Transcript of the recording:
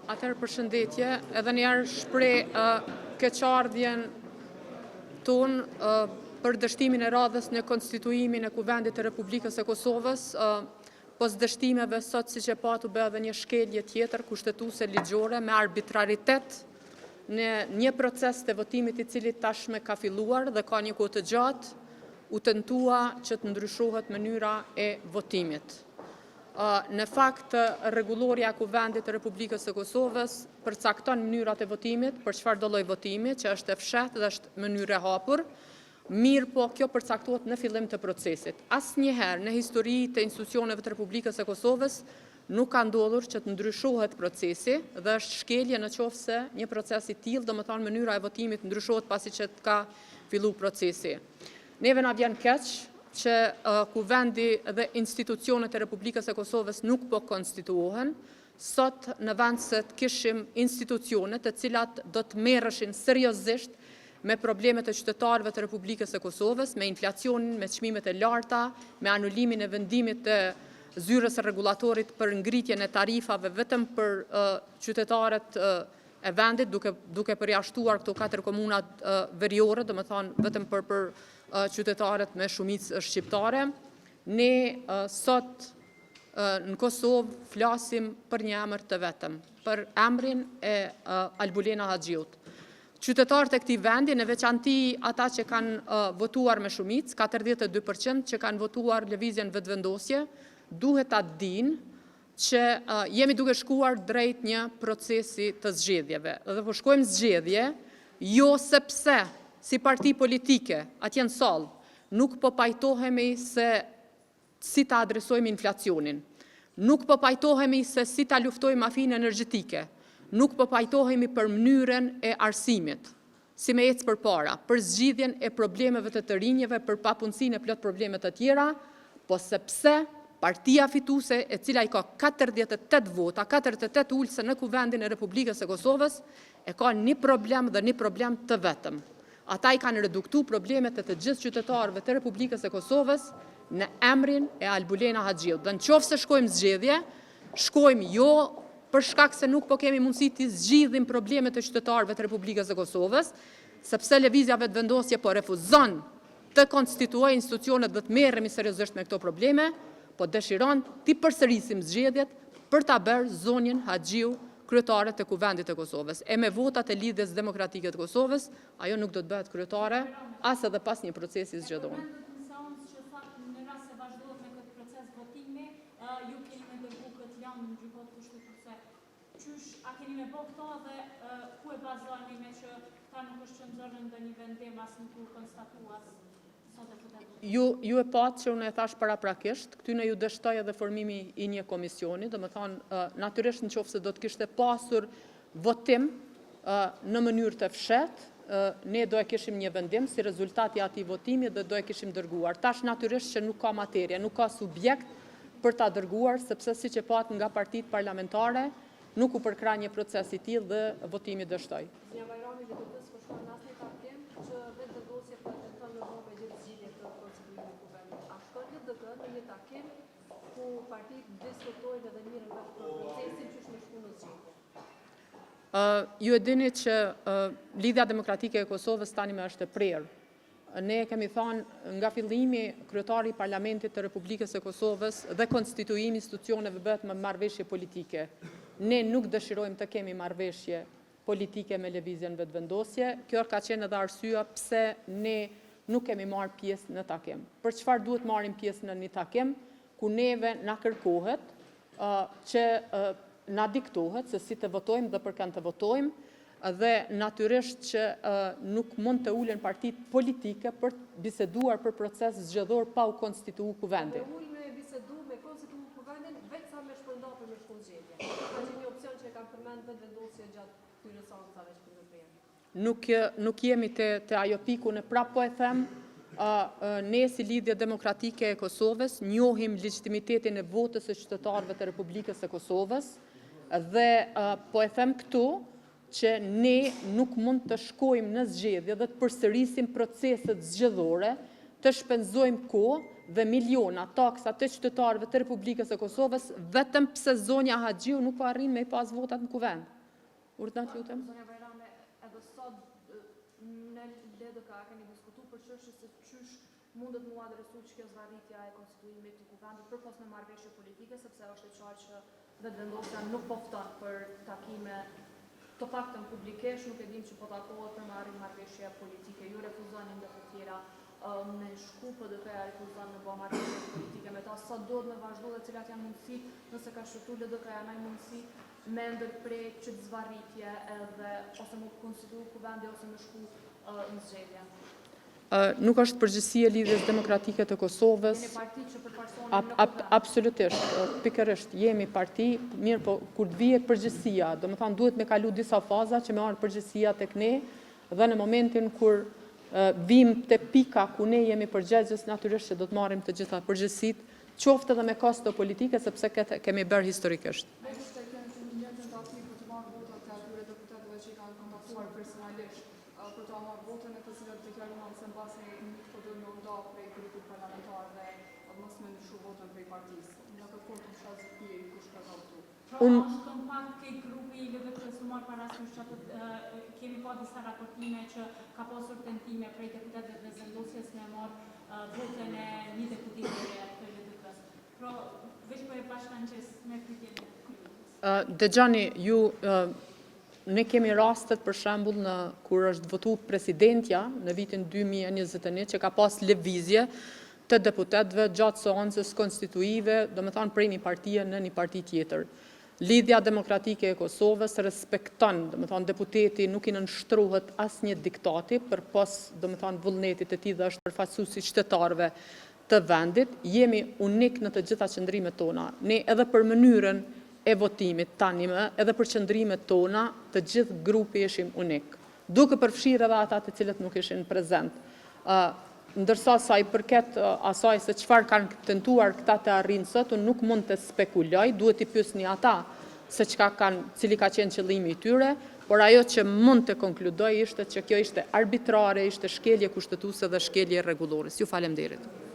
Atëherë përshëndetje, edhe njerë shpreh keqardhjen tonë për dështimin e radhës në konstituimin e Kuvendit të Republikës së Kosovës, pos dështimeve sot siç e patu bë edhe një shkelje tjetër kushtetuese ligjore me arbitraritet në një proces të votimit i cili tashme ka filluar dhe ka një kohë të gjatë, u tentua që të ndryshohet mënyra e votimit. Në fakt, rregullorja e Kuvendit të Republikës së Kosovës përcakton mënyrat e votimit, për çfarëdo lloj votimi, që është e fshehtë dhe është mënyrë e hapur, mirë po kjo përcaktohet në fillim të procesit. Asnjëherë në histori të institucioneve të Republikës së Kosovës nuk ka ndodhur që të ndryshohet procesi dhe është shkelje nëse një proces i tillë, domethënë mënyra e votimit ndryshohet pasi që të ka filluar procesi. Neve na vjen keq që Kuvendi dhe institucionet e Republikës së Kosovës nuk po konstituohen, sot në vend se të kishim institucione të cilat do të merreshin seriozisht me problemet e qytetarëve të Republikës së Kosovës, me inflacionin, me çmimet e larta, me anulimin e vendimit të zyrës së rregullatorit për ngritjen e tarifave vetëm për qytetarët e vendit, duke përjashtuar këto 4 komunat veriore, domethënë vetëm për qytetarët me shumicë shqiptare. Ne sot në Kosovë flasim për një emër të vetëm, për emrin e Albulena Haxhiut. Qytetarët e këtij vendi, në veçanti ata që kanë votuar me shumicë, 42% që kanë votuar lëvizjen vetëvendosje, duhet ta dinë që jemi duke shkuar drejt një procesi të zgjedhjeve. Dhe po shkojmë zgjedhje, jo sepse si parti politike, atje në sallë, nuk po pajtohemi se si ta adresojmë inflacionin, nuk po pajtohemi se si ta luftojmë mafinë energjetike, nuk po pajtohemi për mënyrën e arsimit, si me ecë përpara, për zgjidhjen e problemeve të rinjeve, për papunësinë e plot probleme të tjera, po sepse partia fituese, e cila i ka 48 vota, 48 ulëse në Kuvendin e Republikës së Kosovës, e ka një problem dhe një problem të vetëm. Ata i kanë reduktu problemet e të gjithë qytetarëve të Republikës së Kosovës në emrin e Albulena Haxhiut. Dhe nëse shkojmë zgjedhje, shkojmë jo për shkak se nuk po kemi mundësi të zgjidhim problemet e qytetarëve të Republikës së Kosovës, sepse lëvizja vetëvendosje po refuzon të konstituojë institucionet dhe të merremi seriozisht me këto probleme, po dëshiron të përsërisim zgjedhjet për ta bërë zonjën Haxhiu kryetare të Kuvendit të Kosovës. E me votat e Lidhjes Demokratike të Kosovës, ajo nuk do të bëhet kryetare, as edhe pas një procesi zgjedhor. Në rast se vazhdohet me këtë proces votimi, ju keni me dërgu këtë janë në gjykatë kushtetuese. Qysh, a keni me bë këto dhe ku e bazojeni me që ta nuk është qëndrën ndonjë vendim as nuk u konstatuas? Ju e patë që unë e thash paraprakisht, këtyne ju dështoj edhe formimi i një komisioni, dhe më thonë, natyrisht në qoftë se do të kishte pasur votim në mënyrë të fshetë, ne do e kishim një vendim si rezultati ati votimi dhe do e kishim dërguar. Tash natyrisht që nuk ka materja, nuk ka subjekt për ta dërguar, sepse si që patë nga partitë parlamentare, nuk u përkra një proces i tillë dhe votimi dështoj. Ju e dini që Lidhja Demokratike e Kosovës tani më është e prerë. Ne kemi thënë nga fillimi kryetari i Parlamentit të Republikës së Kosovës dhe konstituimi institucioneve bëhet me marrëveshje politike. Ne nuk dëshirojmë të kemi marrëveshje politike me lëvizjen vetëvendosje. Kjo ka qenë edhe arsyeja pse ne nuk kemi marrë pjesë në takim. Për çfarë duhet marrim pjesë në një takim ku neve na kërkohet që na diktohet se si të votojmë dhe për kanë të votojmë dhe natyrisht që nuk mund të ulen partitë politike për të biseduar për proces zgjedhor pa u konstituu kuvendi. Me bisedu me konstituu kuvendin vetë sa me shpërnda për me shku zgjedhje. Ka që një opcion që e kam përmend vetëvendosje gjatë këtyre seancave që përndërprejnë. Nuk jemi të ajo piku në prap po e them, ne si Lidhje Demokratike e Kosovës njohim legitimitetin e votës së qytetarëve të Republikës së Kosovës dhe po e them këtu që ne nuk mund të shkojmë në zgjedhje dhe të përsërisim proceset zgjedhore, të shpenzojmë kohë dhe miliona taksa të qytetarëve të Republikës së Kosovës vetëm pse zonja Haxhiu nuk po arrin me i pas votat në kuvend. Urdhnat, lutem. Zonja Bajrame, edhe sot në LDK kemi diskutu për çështje se çysh mundet mu adresu që kjo zvarritja e konstituimit të kuvendit përpos me marrëveshje politike, sepse është e qartë që dhe vendosja nuk pofton për takime të paktën publikesh, nuk e dim që po takohet për marrëveshje politike. Ju refuzonin dhe të tjera me shku PDP-a refuzon në bë marrëveshje politike me ta. Sa do të me vazhdo dhe cilat janë mundësi, nëse ka shëtu LDK-ja me mundësi me ndërprej që të zvarritje edhe ose më konstituu kuvendi ose më shku në zgjedhje. Nuk është përgjësia lidhjes demokratike të Kosovës. Jeni parti që përfaqësoni në kuvend. Absolutisht, pikërisht, jemi parti, mirë po kur të vihet përgjësia, do më thonë duhet me kalu disa faza që me arë përgjësia tek ne, dhe në momentin kur vim të pika ku ne jemi përgjegjës, natyrisht që do të marrim të gjitha përgjësit, qoftë edhe me kosto politike, sepse këtë kemi bërë historikisht. Për të marrë votën e të cilat deklaruan se mbasi nuk po do në nda prej grupit parlamentar dhe mos me ndryshu votën prej partisë. Në këtë fund të shazë pije kush ka votu. Është kompakt këj grupi i LDK-s marrë parasysh që kemi pa disa raportime që ka pasur tentime prej deputetëve dhe zëndosjes me marrë votën e një deputitëve të LDK-s. Pro, veç për e bashkëngjes me pyetjen e kryetës. Dëgjani, ju ne kemi rastet për shembull në kur është votu presidentja në vitin 2021 që ka pas lëvizje të deputetëve gjatë seancës konstituive, do me thonë prej një partie në një parti tjetër. Lidhja demokratike e Kosovës respekton, do me thonë deputeti nuk i nënshtruhet asnjë diktati për pas, do me thonë vullnetit e tij dhe është përfaqësuesi qytetarëve të vendit, jemi unik në të gjitha qëndrimet tona. Ne edhe për mënyrën e votimit tani më, edhe për qëndrimet tona, të gjithë grupi ishim unik. Duke përfshirë edhe ata të cilët nuk ishin prezent. Ndërsa sa i përket asaj se çfarë kanë tentuar këta të arrijnë sot, unë nuk mund të spekuloj, duhet i pyesni ata se cili ka qenë qëllimi i tyre, por ajo që mund të konkludoj ishte që kjo ishte arbitrare, ishte shkelje kushtetuese dhe shkelje rregullore. Ju faleminderit.